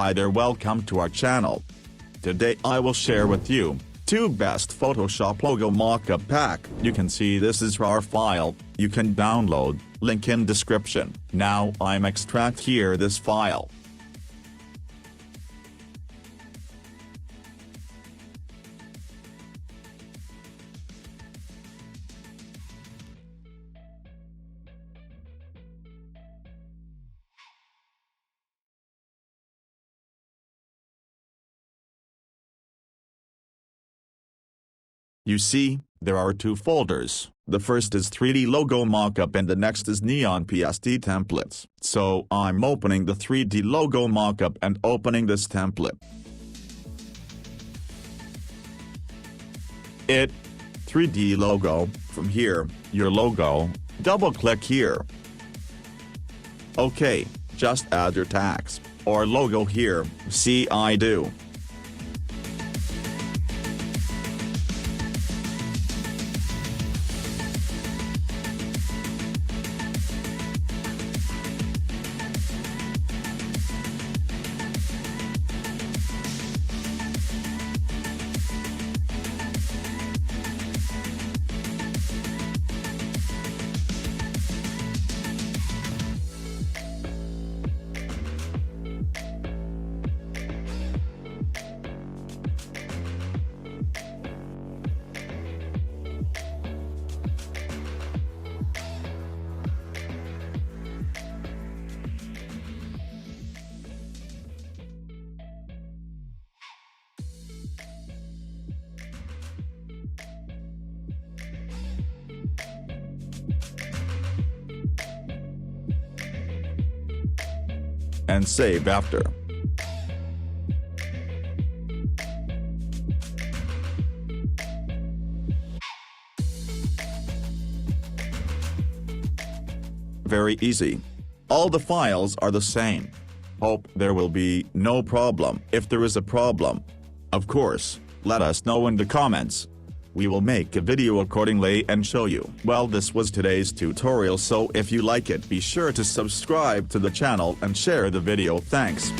Hi there, welcome to our channel. Today I will share with you 2 best Photoshop logo mockup pack. You can see this is RAR file, you can download, link in description. Now I'm extract here this file. You see, there are 2 folders. The first is 3D logo mockup and the next is neon PSD templates. So I'm opening the 3D logo mockup and opening this template. 3D logo, from here, your logo, double click here. Okay, just add your tags, or logo here, see I do. And save after. Very easy. All the files are the same. Hope there will be no problem. If there is a problem, of course, let us know in the comments. We will make a video accordingly and show you. Well, this was today's tutorial, so if you like it, be sure to subscribe to the channel and share the video. Thanks.